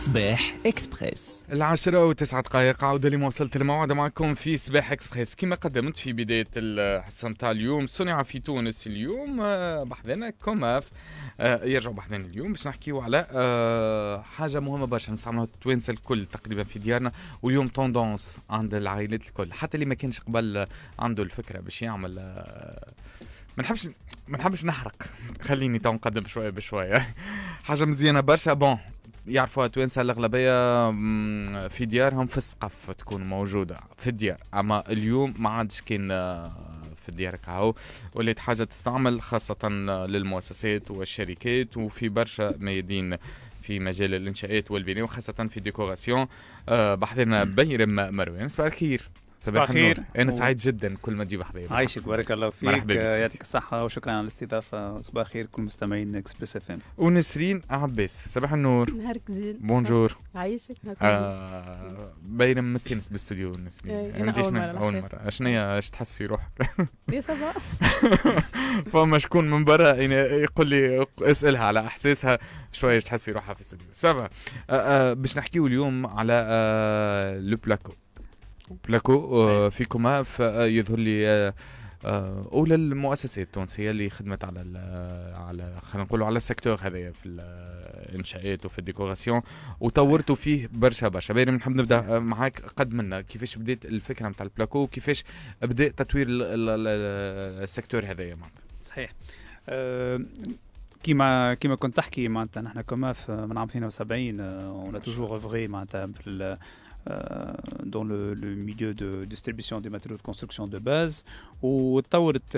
صباح إكسبريس. 10:09 عودة لما وصلت الموعد معكم في صباح إكسبريس. كما قدمت في بداية الحصة متاع اليوم، صنع في تونس اليوم بحذنا كوماف يرجعوا بحذنا اليوم باش نحكيو على حاجة مهمة برشا نستعملوها التوانسة الكل تقريبا في ديارنا، واليوم توندونس عند العائلات الكل، حتى اللي ما كانش قبل عنده الفكرة باش يعمل ما نحبش نحرق، خليني تو نقدم شوية بشوية. حاجة مزيانة برشا. بون يعرفوا التوانسة الأغلبية في ديارهم في السقف تكون موجودة في الديار، أما اليوم ما عادش كاين في الديار كهو، ولات حاجة تستعمل خاصة للمؤسسات والشركات وفي برشا ميادين في مجال الإنشاءات والبناء وخاصة في ديكوراسيون. بحثنا بيرم مروان. صباح الخير. صباح الخير. أنا سعيد جدا كل ما تجي بحذايا. عايشك بارك الله فيك، يعطيك الصحة وشكرا على الاستضافة. صباح الخير كل مستمعين اكسبريس اف ام. ونسرين عباس. صباح النور. نهارك زين. بونجور. عايشك. باين مستانس بالاستوديو نسرين. انت أول مرة. شنيا اش تحس في روحك؟ ليه صباح؟ فما شكون من برا يقول لي اسألها على احساسها شوية تحس في روحها في الاستوديو. سبا باش نحكيو اليوم على لو بلاكو في كوماف. يظهر لي اولى المؤسسات التونسيه اللي خدمت على خلينا نقولوا على السيكتور هذايا في الانشاءات وفي الديكوراسيون وطورتوا فيه برشا. باين نحب نبدا معاك قد منا كيفاش بدات الفكره نتاع البلاكو وكيفاش بدا تطوير السيكتور هذايا. صحيح. كيما كنت تحكي معناتها نحن كوماف من عام 72 اون توجور اوفري معناتها dans le milieu de distribution des matériaux de construction de base وتطورت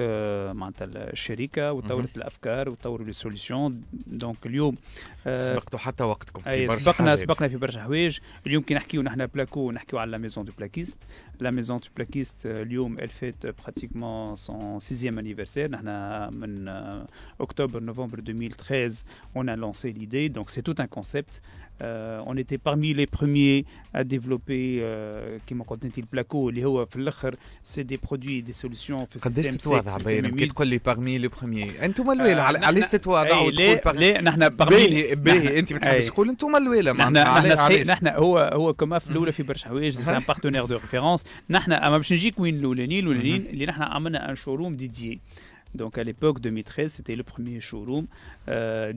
معناتها الشركه وتطورت الافكار وتطوروا لي سوليسيون. دونك اليوم سبقتوا حتى وقتكم في برشا سبقنا في برشا حوايج. اليوم كي نحكيو نحن بلاكو نحكيو على لا ميزون دو بلاكيست. لا ميزون دو بلاكيست اليوم elle fête pratiquement son 6e anniversaire. نحن من octobre novembre 2013 on a lancé l'idée, donc c'est tout un concept. On était parmi les premiers à développer كما قلت انت البلاكو اللي هو في الاخر سي دي برودوي دي سوليسيون في السيستم. قداش تتواضع باين كي تقول لي بارمي لي بروميي انتم الويله علاش تتواضع وتقول لا نحن بارمي باهي انت ما تحبش تقول انتم الويله. نحن هو كما في الاولى في برشا حوايج سي ان بارتنير دو ريفيرونس. نحن اما باش نجيك وين الاولانيين اللي نحن عملنا ان شوروم ديديي. Donc à l'époque 2013, c'était le premier showroom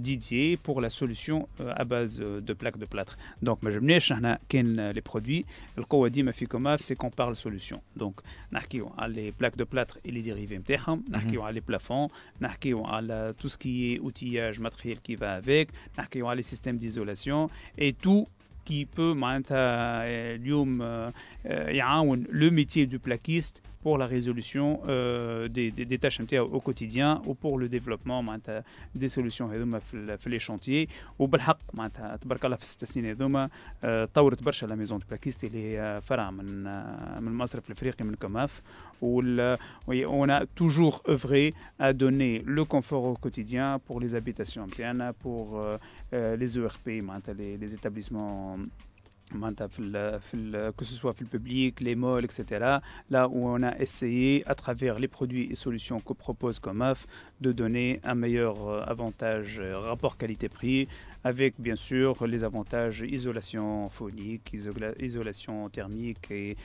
dédié pour la solution à base de plaques de plâtre. Donc ما جبناش نحنا كان les produits. القوة ديما في كوماف c'est qu'on parle solution. Donc نحكيو على les plaques de plâtre et les dérivés نتاعهم، نحكيو على les plafonds، نحكيو على tout ce qui est outillage matériel qui va avec، نحكيو على les systèmes d'isolation et tout qui peut معناتها اليوم يعاون le métier du plaquiste pour la résolution des tâches au quotidien ou pour le développement des solutions في les chantiers. وبالحق معناتها تبارك الله في 6 سنين هذوما طورت برشا لا ميزون دو بلاكيست اللي فرع من المصرف الافريقي من كوماف. on a toujours œuvré à donner le confort au quotidien pour les habitations نتاعنا, pour les ERP معناتها les établissements que ce soit في الببليك, les malls, etc. Là où on a essayé, à travers les produits et solutions que propose Comaf, de donner un meilleur avantage rapport qualité-prix, avec bien sûr les avantages isolation phonique, isolation thermique. Et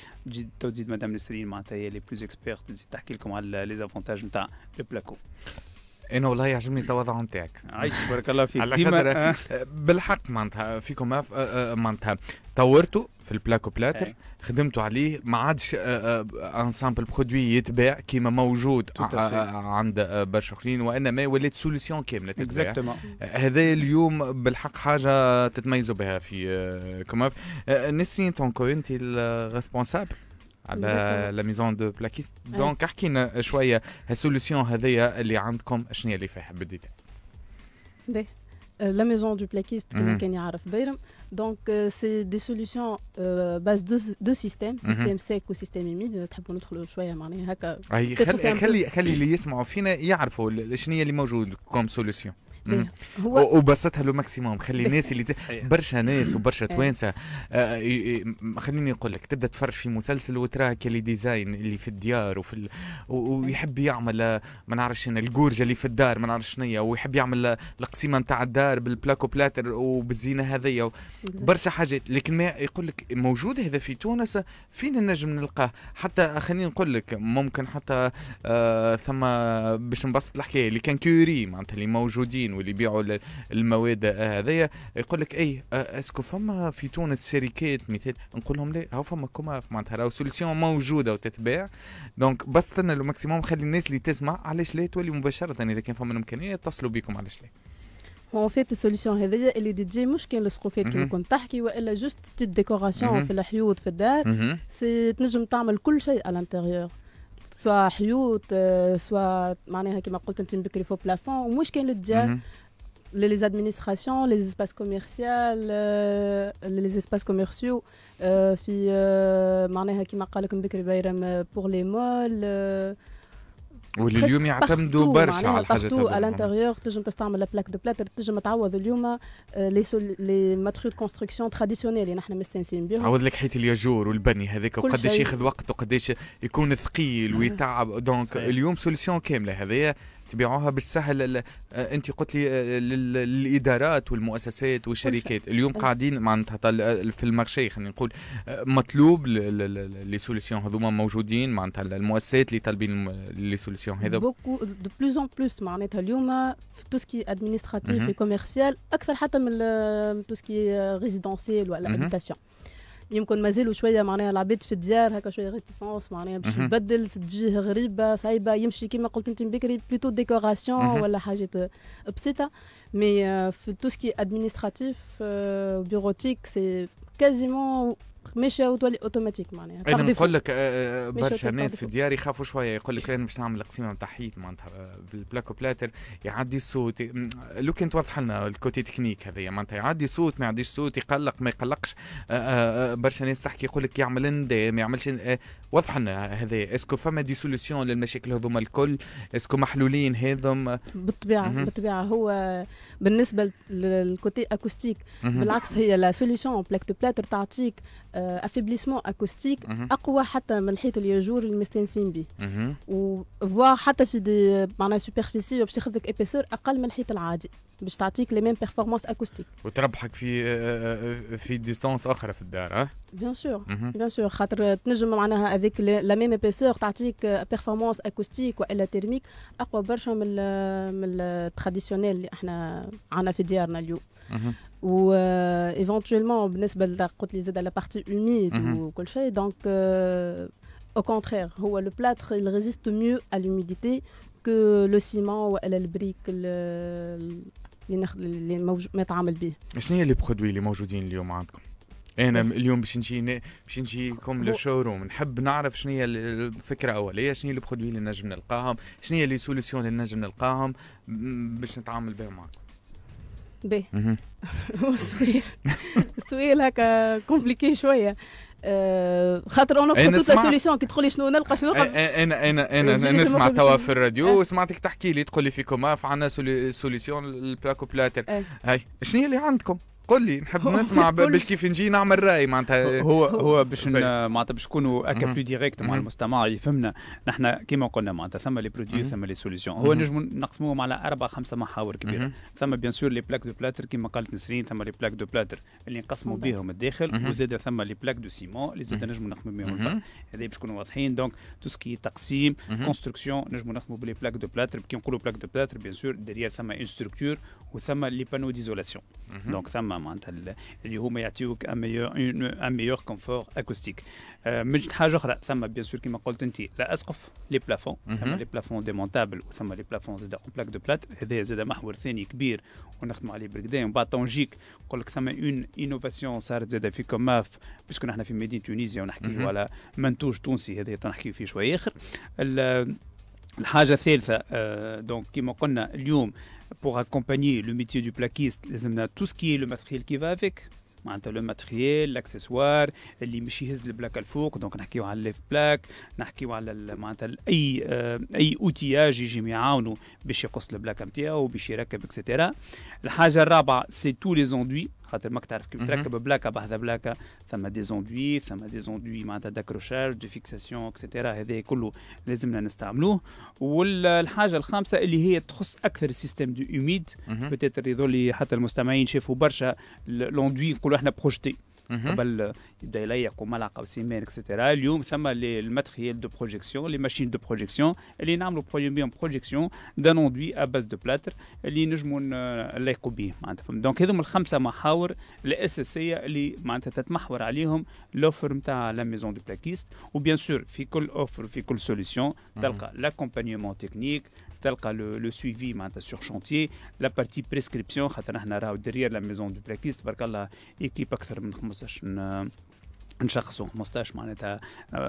Madame Nesrine, elle est plus experte, les avantages de le placo. انا والله يعجبني التواضع نتاعك. عايشك بارك الله فيك. ديما بالحق معناتها فيكم معناتها طورتوا في البلاكو بلاتر، خدمتوا عليه، ما عادش انسامبل برودوي يتباع كيما موجود عند برشا اخرين، وانما ولات سوليسيون كامله تتباع. هذا اليوم بالحق حاجه تتميزوا بها في كوماف. نسرين تونكو انت الريسبونسابل على لا ميزون دو بلاكيست. دونك احكينا شويه هالسوليسيون هذيا اللي عندكم شنو اللي فيها بالديتاي. باهي لا ميزون دو بلاكيست كما كان يعرف بيرم. دونك سي دي سوليسيون باز دو سيستيم سيك وسيستيم يميد. تحبوا ندخلوا شويه معناها هكا. خلي اللي يسمعوا فينا يعرفوا شنو اللي موجود كوم سوليسيون. وبسطها له ماكسيموم. خلي الناس اللي برشا ناس وبرشا توانسه خليني نقول لك تبدا تفرج في مسلسل وتراه كلي ديزاين اللي في الديار ويحب يعمل ما نعرفش الجورجه اللي في الدار ما نعرفش شنيا، ويحب يعمل القسيمه نتاع الدار الدار بالبلاكو بلاتر وبالزينه هذيا برشا حاجات، لكن ما يقول لك موجود هذا في تونس فين نجم نلقاه؟ حتى خليني نقول لك ممكن حتى ثم باش نبسط الحكايه اللي كان كوري معناتها اللي موجودين واللي يبيعوا المواد هذيا، يقول لك اي اسكو فما في تونس شركات مثال، نقول لهم لا هو فما كوما معناتها راهو سوليسيون موجوده وتتباع، دونك بس استنى لو ماكسيموم خلي الناس اللي تسمع علاش لا تولي مباشره اذا كان فما الامكانيه يتصلوا بكم علاش لا. هو فات السوليسيون هذيا اللي تجي مش كان السقوفات كيما كنت تحكي والا جوست تيت ديكوراسيون في الحيوط في الدار، سي تنجم تعمل كل شيء على الانتيريور، سواء حيوط سواء معناها كيما قلت انت بكري فو بلافون، ومش كان للدار les administrations, les espaces commerciaux, les espaces commerciaux في معناها كيما قال لكم بكري بايرم pour les malls واللي اليوم يعتمدوا برشا على الحاجات هذوما. على الانتيريور تنجم تستعمل البلاك دو بلاتر، تنجم تعوض اليوم لي ماتريال كونستركسيون تراديسيونيل اللي نحن مستانسين بهم. تعوض لك حيت الياجور والبني هذاك وقداش ياخذ وقت وقداش يكون ثقيل ويتعب، دونك اليوم سوليسيون كامله هذيا تبيعوها باش تسهل. انت قلت لي للادارات والمؤسسات والشركات اليوم قاعدين معناتها في المارشي، خلينا نقول مطلوب لي سوليسيون هذوما موجودين معناتها المؤسسات اللي طالبين لي سوليسيون هذا بوكو دو بلوز ان بلوس معناتها اليوم في تو سكي ادمينستراتيف وكوميرسيال اكثر حتى من تو سكي ريزيدونسيال ولا ابيتاسيون. يمكن مازالوا شويه معناها العباد في الديار هكا شويه ريتيسونس معناها باش يبدل تجيه غريبه صعيبه، يمشي كيما قلت انت بكري بلوتو ديكوراسيون ولا حاجات بسيطه، مي في تو سكي ادمينستراتيف بيروتيك سي كازيمون ماشي وتولي اوتوماتيك معناها. انا نقول لك برشا ناس في الديار يخافوا شويه، يقول لك انا باش نعمل قسيمه نتاع حيط معناتها بالبلاكو بلاتر يعدي الصوت، لو كان توضح لنا الكوتي تكنيك هذايا معناتها يعدي صوت ما يعديش صوت، يقلق ما يقلقش. برشا ناس تحكي يقول لك يعمل ندى ما يعملش. وضح لنا هذا اسكو فما دي سوليسيون للمشاكل هذوما الكل؟ اسكو محلولين هذم؟ بالطبيعه هو بالنسبه للكوتي اكوستيك بالعكس هي لا سوليسيون بلاك دو بلاتر تعطيك افيبليسمون اكوستيك اقوى حتى من الحيط الياجور اللي مستانسين به، وفوا حتى في دي معناها سوبرفيسي باش ياخذ لك ايبيسور اقل من الحيط العادي باش تعطيك لي ميم بيرفورمانس اكوستيك وتربحك في ديستانس اخرى في الدار. بيان سور خاطر تنجم معناها افيك لا ميم ايبيسور تعطيك بيرفورمانس اكوستيك والا تيرميك اقوى برشا من التراديسيونيل اللي احنا عندنا في ديارنا اليوم. و ايفونتويلمون بالنسبه قلت لي زاد على بارتي اوميد وكل شيء، دونك au contraire هو لو بلاتر il résiste mieux à l'humidité que le ciment ولا البريك اللي ما يتعامل به. شنو هي لي برودوي اللي موجودين اليوم عندكم؟ انا اليوم باش نجيكم للشوروم، نحب نعرف شنو هي الفكره اوليه، شنو هي لي برودوي اللي نجم نلقاهم، شنو هي لي سوليسيون اللي نجم نلقاهم باش نتعامل بهم معكم. باهي هو السؤال هكا كومبليكي شويه، خاطر انا فوتو سوليسيون كي تقول لي شنو نلقى انا نسمع توا في الراديو وسمعتك تحكي لي تقول لي في كوماف عندنا سوليسيون البلاكو بلاتر. هاي شنو هي اللي عندكم؟ قل لي نحب نسمع باش كيف نجي نعمل راي معناتها. هو باش معناتها باش نكونوا اكا بلو ديريكت مع المستمع يفهمنا. نحن كيما قلنا معناتها ثم لي برودوي ثم لي سوليسيون، هو نجموا نقسموهم على 4-5 محاور كبيره. ثم بيان سور لي بلاك دو بلاتر كيما قالت نسرين، ثم لي بلاك دو بلاتر اللي نقسموا بهم الداخل، وزاد ثم لي بلاك دو سيمون اللي زاد نجموا نخدموا بهم البر. هذا باش نكونوا واضحين. دونك تو سكي تقسيم كونستركسيون نجموا نخدموا بلي بلاك دو بلاتر. كي نقولوا بلاك دو بلاتر بيان سور دريال ثم اون ستركتور وثم لي بانو ديزولاسيون. دونك ثم معناتها اللي هما يعطيوك ان ميور كونفور اكوستيك. من حاجه اخرى ثم بيان سور كما قلت انت لا اسقف لي بلافون، ثم لي بلافون ديمونتابل وثم لي بلافون زاد اون بلاك دو بلات. هذا زاد محور ثاني كبير ونخدموا عليه بالكدا. ومن بعد تونجيك نقول لك ثم اون انوفاسيون صارت زاد في كوماف باسكو نحن في مدينه تونيزيا ونحكيو على منتوج تونسي، هذا تنحكيو فيه شويه اخر. الحاجه الثالثه دونك كما قلنا اليوم pour accompagner le métier du plaquiste لازمنا tout ce qui est le matériel qui va avec معناتها لو ماتريال الاكسسوار اللي مش يهز البلاك الفوق. دونك نحكيو على الليف بلاك، نحكيو على معناتها اي اوتياج يجي يعاونوا باش يقص البلاك نتاعو باش يركب اكسيتيرا. الحاجه الرابعه سي تو لي زوندوي، خاطر ماك تعرف كيف تركب بلاكه بحذا بلاكه ثم دي زوندوي معناتها داكروشاج دو فيكساسيون اكسيتيرا هذا كله لازمنا نستعملوه. والحاجه الخامسه اللي هي تخص اكثر السيستم دو اوميد بتاتر يظل حتى المستمعين شافوا برشا لوندوي نقولوا احنا بروجتي قبل يبدا يليق وملعقه وسيمان اكسيتيرا. اليوم ثم الماتريال دو بروجيكسيون لي ماشين دو بروجيكسيون اللي نعملوا بيهم بروجيكسيون دان اندوي ا باز دو بلاتر اللي نجموا نلايقوا به معناتها. دونك هذوما الخمسه محاور الاساسيه اللي معناتها تتمحور عليهم لوفر نتاع لا ميزون دو بلاكيست. وبيان سور في كل اوفر في كل سوليسيون تلقى لاكومبانيومون تكنيك، تلقى لو سويفي معناتها سور شونتيي، لا بارتي بريسكريبسيون خاطر احنا راهو دريير لا ميزون دو بلاكيست تبارك الله ايكيب اكثر من 15 نشخصوا 15 معناتها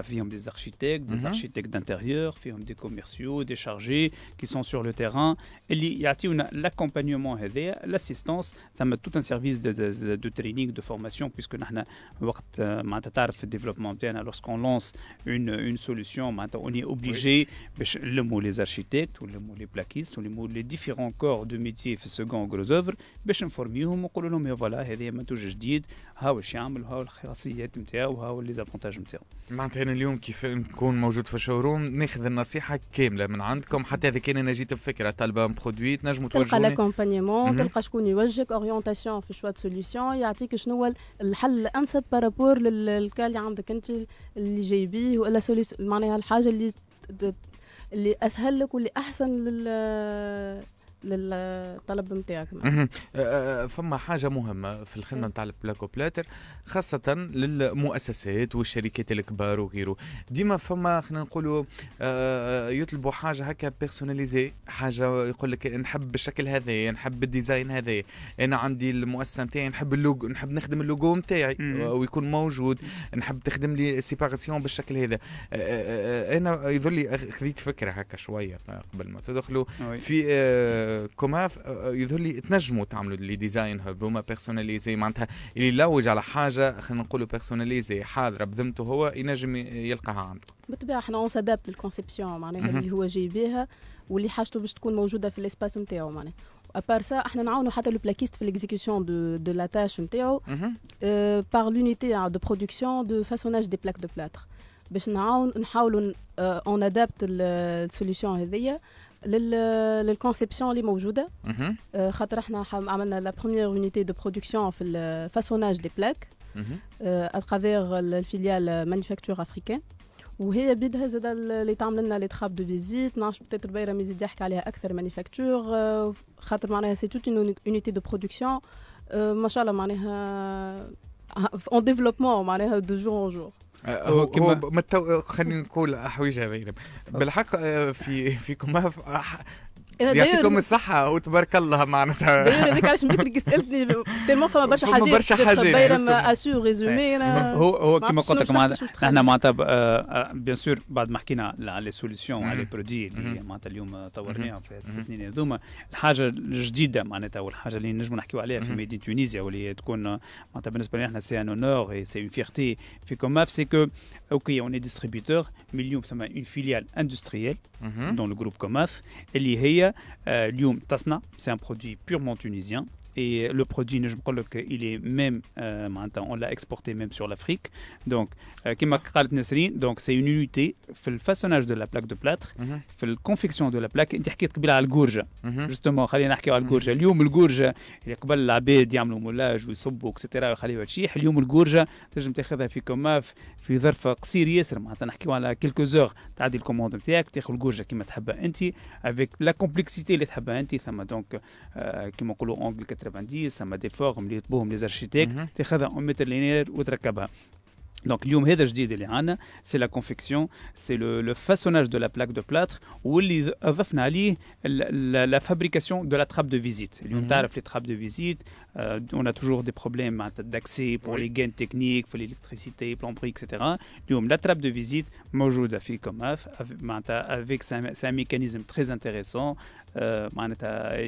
فيهم des architectes d'intérieur، فيهم des commerciaux des chargés qui sont sur le terrain اللي يعطيونا l'accompagnement هذايا l'assistance. ثم tout un service de training de formation puisque نحن وقت معناتها تعرف في الديفلوبمون نتاعنا lorsqu'on lance une solution معناتها on est obligé باش نلموا les architectes ونلموا les plaquistes ونلموا les différents corps de métier في second gros œuvre باش نفورميهم ونقولوا لهم يا فوالا هذا منتوج جديد ها واش يعمل وها الخاصيات نتاعو وها لي زافونتاج نتاعو. معناتها انا اليوم كيف نكون موجود في الشوروم ناخذ النصيحه كامله من عندكم حتى اذا كان انا جيت بفكره طالبه برودوي تنجموا توجهوني تلقى لاكومبانيمون تلقى شكون يوجهك اورينتاسيون في شوا سوليوشن يعطيك شنو هو الحل الانسب بارابور للكال اللي عندك انت اللي جايبيه ولا سوليوشن معناها الحاجه اللي اسهل لك واللي احسن للطلب نتاعك. فما حاجه مهمه في الخدمه نتاع البلاكو بلاتر خاصه للمؤسسات والشركات الكبار وغيره. ديما فما خلينا نقولوا يطلبوا حاجه هكا بيرسوناليزي، حاجه يقول لك نحب الشكل هذا، نحب الديزاين هذا، انا عندي المؤسسه نتاعي نحب اللوجو، نحب نخدم اللوجو نتاعي ويكون موجود، نحب تخدم لي سيباراسيون بالشكل هذا. انا يظل لي خذيت فكره هكا شويه قبل ما تدخلوا في كوماف يظهر لي تنجموا تعملوا لي ديزاين هذوما بيرسوناليزي معناتها اللي يلوج على حاجه خلينا نقولوا بيرسوناليزي حاضره بذمته هو ينجم يلقاها عندكم. بالطبيعه احنا اون سادابت الكونسيبسيون معناها اللي هو جاي بها واللي حاجته باش تكون موجوده في الاسباس نتاعو معناها. ابار سا احنا نعاونوا حتى لو بلاكيست في ليكزيكسيون دو لا تاش نتاعو بار لونيتي دو برودكسيون دو فاسوناج دي بلاك دو بلاتر باش نحاولوا اون ادابت السوليوشن هذيا للكونسيبسيون اللي موجوده. خاطر احنا عملنا لا بروميير اونيتي دو برودكسيون في الفاسوناج دي بلاك اترافير الفيليال مانيفاكتور افريكان وهي بيدها زاد اللي تعمل لنا لي تراب دو فيزيت نعرفش بتاتر بايره يزيد يحكي عليها اكثر مانيفاكتور خاطر معناها سي توت اون اونيتي دو برودكسيون ما شاء الله معناها اون ديفلوبمون معناها دو جور اون جور. خلينا نقول حويجه باينه بالحق فيكم يعطيكم الصحة وتبارك الله معناتها. هذيك علاش ملي سألتني تيلمون فما برشا حاجات باينه ما اسور ريزومي. هو كما قلت لك معناتها معناتها بيان سور بعد ما حكينا على لي سوليسيون على لي برودوي اللي معناتها اليوم طورناهم في 6 سنين هذوما الحاجة الجديدة معناتها والحاجة اللي نجموا نحكيو عليها في ميدين تونيزيا واللي تكون معناتها بالنسبة لنا احنا سي ان اونور اي سي اون فيرتي في كوماف سي كو اوكي اون اي ديستريبيوتور مي اليوم ثم اون فيليال اندستريال دون لو جروب كوماف اللي هي اليوم تصنع سي ان برودوي بيورمون تونيزيان et le produit il est même on l'a exporté même sur l'Afrique donc كما قالت نسرين donc c'est une unité في الفاسوناج de la plaque de plâtre في الكونفكسيون de la plaque. انت حكيت قبل على الجورجه جوستومون خلينا نحكيو على الجورجه. اليوم الجورجه اللي قبل العباد يعملوا مولاج ويصبوا اكسترا ويخليوها تشيح اليوم الجورجه تنجم تاخذها في كوماف في ظرف قصير ياسر معناتها نحكيو على كيلكو زور تعدي الكوموند نتاعك تاخذ الجورجه كما تحبها انت افيك لا كومبلكسيتي اللي تحبها انت ثم دونك كما نقولوا اونغل 90 ثم دي فورم اللي يطبوهم لي زارشيتيك تاخذها اون متر لينير وتركبها. Donc, اليوم هذا الجديد اللي عندنا c'est la confection, c'est le façonnage de la plaque de plâtre واللي أضفنا عليه la fabrication de la trappe de visite. اليوم تعرف les trappes de visite, on a toujours des problèmes d'accès pour les gains techniques, pour l'électricité, plomberie, etc. اليوم la trappe de visite موجودة في كوماف avec c'est un mécanisme très intéressant. معناتها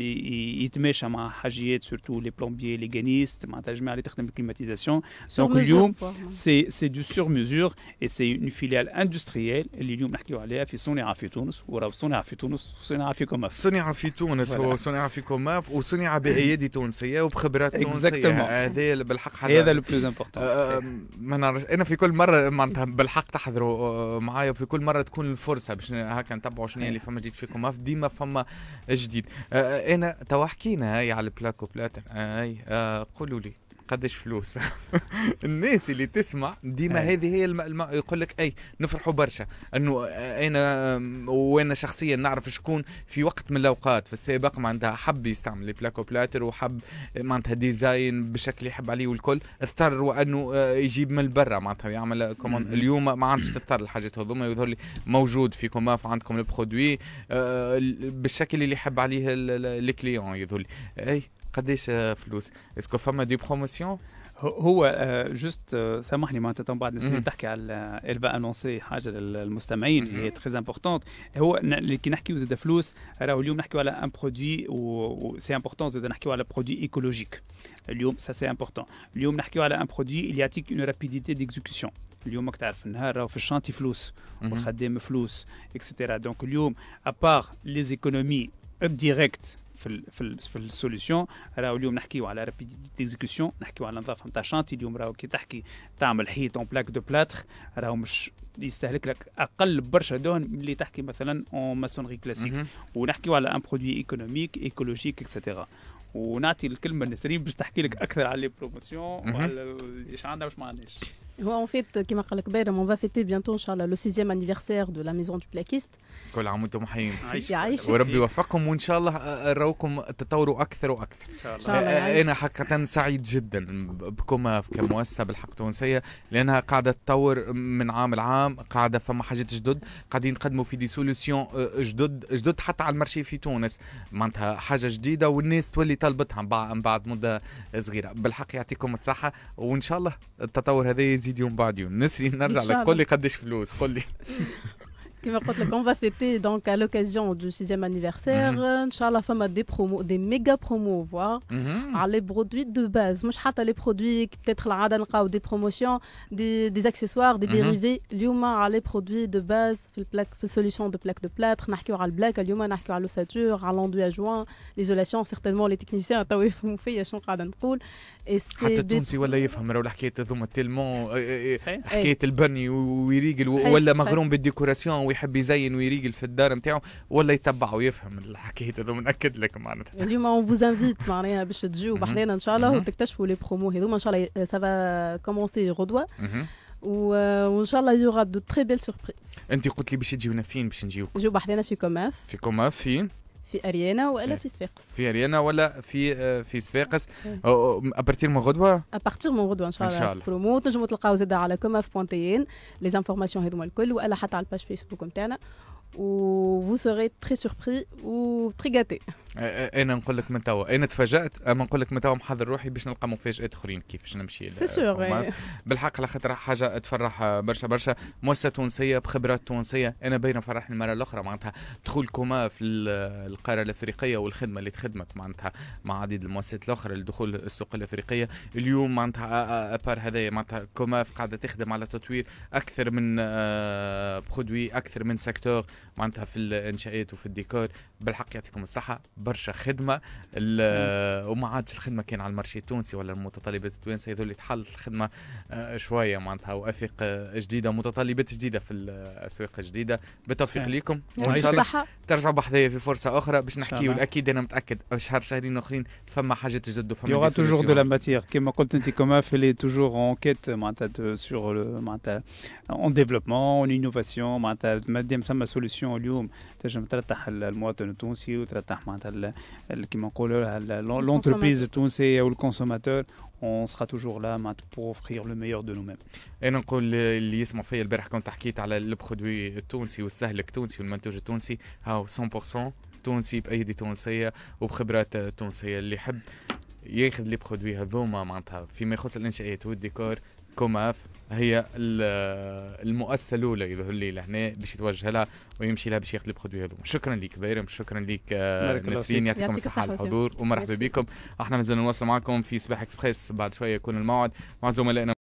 يتماشى مع حاجيات سورتو لي بلومبيي لي غانيست معناتها جماعه اللي تخدم الكليماتيزاسيون. دونك اليوم سي سي دو سور ميزور اي سي اون فيليال اندستريال اللي اليوم نحكيو عليها في صنع في تونس، وراه صنع في تونس وصنع في كوماف. صنع في تونس هو صنع في كوماف وصنع بايادي تونسيه وبخبرات تونسيه. هذا بالحق حاجه، هذا لو بلوز امبورطون. ما نعرفش انا في كل مره معناتها بالحق تحضروا معايا، وفي كل مره تكون الفرصه باش هكا نتبعوا شنو اللي فما جديد في كوماف، ديما فما جديد. انا تو حكينا هاي على البلاكو بلاتر، قولوا لي قداش فلوس؟ الناس اللي تسمع ديما هذه هي يقول لك اي نفرحوا برشا انه وانا شخصيا نعرف شكون في وقت من الاوقات في السابق معناتها حب يستعمل البلاكو بلاتر وحب معناتها ديزاين بشكل يحب عليه والكل، اضطر وانه يجيب من برا معناتها يعمل كمان. اليوم ما عادش تضطر الحاجات هذوما، يظهر لي موجود في كوماف عندكم البرودوي بالشكل اللي يحب عليه الكليون. يظهر لي اي قداش فلوس؟ اسكو فما دي بروموسيون؟ هو جوست سامحني معناتها تو بعد نسيت تحكي على الفا انونسي حاجه للمستمعين اللي هي تري امبورطونت. هو اللي كي نحكيو زاد فلوس، راهو اليوم نحكيو على ان برودوي و سي امبورطون زاد نحكيو على برودوي ايكولوجيك. اليوم سا سي امبورطون. اليوم نحكيو على ان برودوي اللي يعطيك اون رابيديتي ديكزيكسيون. اليوم راك تعرف النهار راهو في الشانتي فلوس والخدام فلوس اكسيتيرا. دونك اليوم ابار لي زيكونومي ديريكت في السوليسيون، راهو اليوم نحكيو على رابيديتي ديكزيكسيون، نحكيو على نظافه نتاع شانتي. اليوم راهو كي تحكي تعمل حيط اون بلاك دو بلاتر راهو مش يستهلك لك اقل برشا دهن من اللي تحكي مثلا اون ماسونري كلاسيك. ونحكيو على ان برودوي ايكونوميك ايكولوجيك اكسيتيرا. ونعطي الكلمه لنسرين باش تحكي لك اكثر على لي بروموسيون وعلى ايش عندنا واش ما عندناش. هو en fait كيما قال لك بايرم on va fêter bientôt ان شاء الله le 6e anniversaire de la maison du plaquiste. كل عام وانتم حيين يعيشك وربي يوفقكم، وان شاء الله نراوكم تطوروا اكثر واكثر ان شاء الله. انا حقيقه سعيد جدا بكم كمؤسسه بالحق تونسيه، لانها قاعده تطور من عام لعام، قاعده فما حاجات جدد قاعدين نقدموا في دي سوليسيون جدد حتى على المارشي في تونس، معناتها حاجه جديده والناس تولي طلبتها بعد مده صغيره. بالحق يعطيكم الصحه، وان شاء الله التطور هذا يزيد يوم بعد يوم. نسري نرجع لك، قول لي قداش فلوس؟ قول لي. Comme on va fêter donc à l'occasion du 6e anniversaire, Inch'Allah, fama des promos, des méga promos, voir, les produits de base. Moi, je les produits, peut-être la rada ou des promotions, des accessoires, des dérivés. L'yuma, les produits de base, solution de plaque de plâtre, nahkiou al black, l'yuma nahkiou al ossature, à l'enduit à joint, l'isolation. Certainement, les techniciens, t'as oué font fait, yachon rada nqoul. Et c'est حتى التونسي ولا يفهم راهو الحكايه هذوما تيلمون حكايه البني ويريقل ولا مغروم بالديكوراسيون ويحب يزين ويريقل في الدار نتاعو، ولا يتبع ويفهم الحكايه هذوما. ناكد لك معناتها اليوم اون فوز انفيت معناها باش تجيو بحذانا ان شاء الله وتكتشفوا لي برومو هذوما. ان شاء الله سافا كومونسي غدوه وان شاء الله يوغا دو تري بيل سوربريز. انت قلت لي باش تجيونا فين؟ باش نجيو نجيو بحذانا في كوماف. في كوماف فين؟ في اريانا ولا في صفاقس؟ في اريانا ولا في صفاقس. ابارتير من غدوه؟ ابارتير من غدوه ان شاء الله. برومو تنجموا تلقاو زاده على كوماف.tn لي انفورماسيون هذوما الكل، ولا حتى على الباج فيسبوك نتاعنا. و vous serez très surpris ou très gâtés. انا نقول لك من توا انا تفاجات، اما نقول لك من توا محضر روحي باش نلقى مفاجات اخرين كيف باش نمشي. سي سور بالحق على خاطر حاجه تفرح برشا مؤسسه تونسيه بخبرات تونسيه. انا باين فرحني المره الاخرى معناتها دخول كوما في القاره الافريقيه والخدمه اللي تخدمت معناتها مع عديد المؤسسات الاخرى لدخول السوق الافريقيه. اليوم معناتها ابار هذايا معناتها كوما قاعده تخدم على تطوير اكثر من برودوي، اكثر من سيكتور معناتها في الانشاءات وفي الديكور. بالحق يعطيكم الصحه، برشا خدمه وما عادش الخدمه كان على المارشي التونسي ولا المتطلبات التوانسه يذول تحل الخدمه شويه معناتها وافاق جديده متطلبات جديده في الاسواق الجديده. بالتوفيق ليكم وان شاء الله ترجعوا بحذايا في فرصه اخرى باش نحكيو. الاكيد انا متاكد شهرين اخرين فما حاجات جدد وفما يوغا توجور دو لا ماتيير كيما قلت انت كوما في توجور اون كيت معناتها سور معناتها اون ديفلوبمون اون انوفاسيون معناتها مادام ثم سوليسيون اليوم تنجم ترتاح المواطن التونسي وترتاح معناتها كيما نقولوا لونتربريز التونسيه والكونسوماتور. on sera toujours là pour offrir le meilleur de nous-mêmes. انا نقول اللي يسمع فيا البارح كنت حكيت على البرودوي التونسي والسهلك التونسي والمنتوج التونسي، هاو 100% تونسي بايدي تونسيه وبخبرات تونسيه. اللي يحب ياخذ لي برودوي هذوما معناتها فيما يخص الانشاءات والديكور كوماف هي المؤسسه الاولى يظهر لي لهنا باش يتوجه لها ويمشي لها باش ياخذ البرودوي هذوما. شكرا لك بايرم، شكرا لك نسرين، يعطيكم الصحه على الحضور ومرحبا بكم. احنا مازلنا نواصل معكم في صباح اكسبريس، بعد شويه يكون الموعد مع زملائنا.